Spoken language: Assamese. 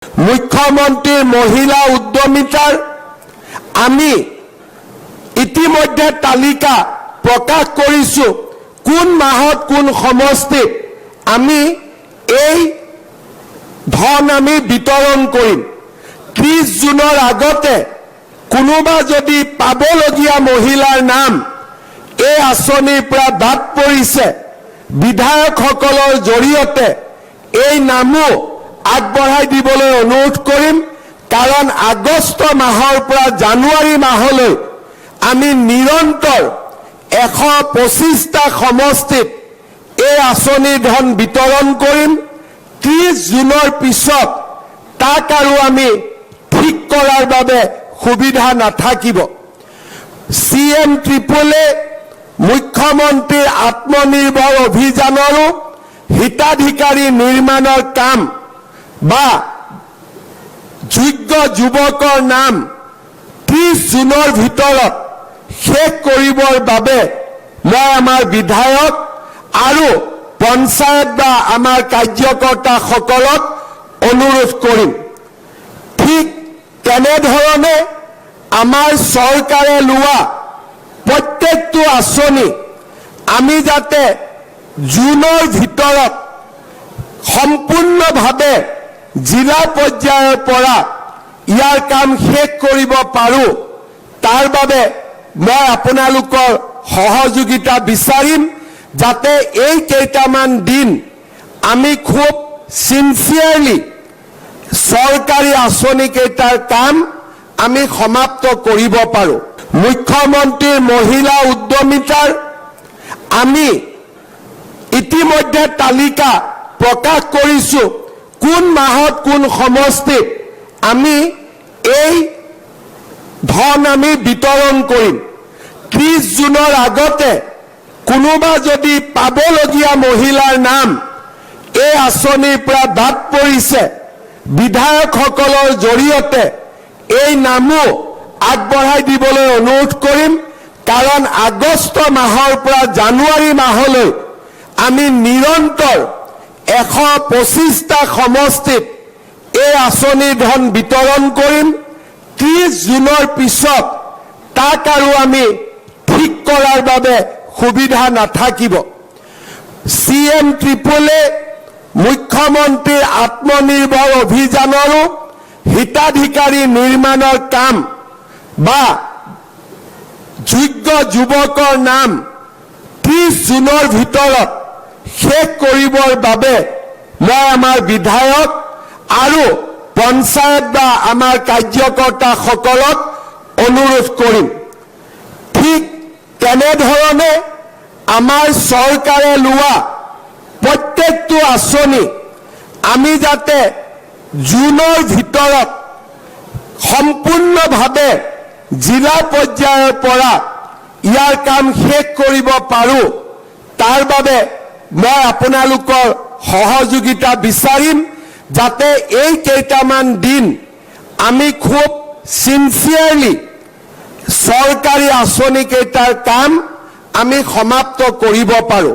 মুখ্যমন্ত্ৰীৰ মহিলা উদ্যমিতাৰ আমি ইতিমধ্যে তালিকা প্ৰকাশ কৰেছো কোন মাহত কোন সমষ্টিত আমি এই ধন আমি বিতৰণ কৰিম 30 জুনৰ আগতে কোনোবা যদি পাবলগীয়া মহিলাৰ নাম এই আঁচনিৰ পৰা বাদ পৰিছে বিধায়কসকলৰ জৰিয়তে এই নামো আগবঢ়াই দিবলৈ অনুৰোধ কৰিম কাৰণ আগষ্ট মাহৰ পৰা জানুৱাৰী মাহলৈ আমি নিৰন্তৰ 125টা সমষ্টিত এই আঁচনিৰ ধন বিতৰণ কৰিম 30 জুনৰ পিছত তাক আৰু আমি ঠিক কৰাৰ বাবে সুবিধা নাথাকিব CM ত্ৰিপুলে মুখ্যমন্ত্ৰীৰ আত্মনিৰ্ভৰ অভিযানৰো হিতাধিকাৰী নিৰ্মাণৰ কাম বা যোগ্য যুৱকৰ নাম 30 জুনৰ ভিতৰত শেষ কৰিবৰ বাবে মই আমাৰ বিধায়ক আৰু পঞ্চায়ত বা আমাৰ কাৰ্যকৰ্তাসকলক অনুৰোধ কৰিম ঠিক তেনেধৰণে আমাৰ চৰকাৰে লোৱা প্ৰত্যেকটো আঁচনি আমি যাতে জুনৰ ভিতৰত সম্পূৰ্ণভাৱে জিলা পৰ্যায়ৰ পৰা ইয়াৰ কাম শেষ কৰিব পাৰো তাৰ বাবে মই আপোনালোকৰ সহযোগিতা বিচাৰিম যাতে এই কেইটামান দিন আমি খুব সিনসিয়াৰলি সৰকাৰি আঁচনি কেইটাৰ কাম আমি সমাপ্ত কৰিব পাৰো মুখ্যমন্ত্ৰীৰ মহিলা উদ্যমিতাৰ আমি ইতিমধ্যে তালিকা প্ৰকাশ কৰেছো কোন মাহত কোন সমষ্টিত আমি এই ধন আমি বিতৰণ কৰিম 30 জুনৰ আগতে কোনোবা যদি পাবলগীয়া মহিলাৰ নাম এই আঁচনিৰ পৰা বাদ পৰিছে বিধায়কসকলৰ জৰিয়তে এই নামো আগবঢ়াই দিবলৈ অনুৰোধ কৰিম কাৰণ আগষ্ট মাহৰ পৰা জানুৱাৰী মাহলৈ আমি নিৰন্তৰ 125টা সমষ্টিত এই আঁচনিৰ ধন বিতৰণ কৰিম 30 জুনৰ পিছত তাক আৰু আমি ঠিক কৰাৰ বাবে সুবিধা নাথাকিব CM ত্ৰিপুলে মুখ্যমন্ত্ৰীৰ আত্মনিৰ্ভৰ অভিযানৰো হিতাধিকাৰী নিৰ্মাণৰ কাম বা যোগ্য যুৱকৰ নাম 30 জুনৰ ভিতৰত শেষ কৰিবৰ বাবে মই আমাৰ বিধায়ক আৰু পঞ্চায়ত বা আমাৰ কাৰ্যকৰ্তাসকলক অনুৰোধ কৰিম ঠিক তেনেধৰণে আমাৰ চৰকাৰে লোৱা প্ৰত্যেকটো আঁচনি আমি যাতে জুনৰ ভিতৰত সম্পূৰ্ণভাৱে জিলা পৰ্যায়ৰ পৰা ইয়াৰ কাম শেষ কৰিব পাৰো তাৰ বাবে মই আপোনালোকৰ সহযোগিতা বিচাৰিম যাতে এই কেইটামান দিন আমি খুব সিনসিয়াৰলি সৰকাৰি আঁচনি কেইটাৰ কাম আমি সমাপ্ত কৰিব পাৰো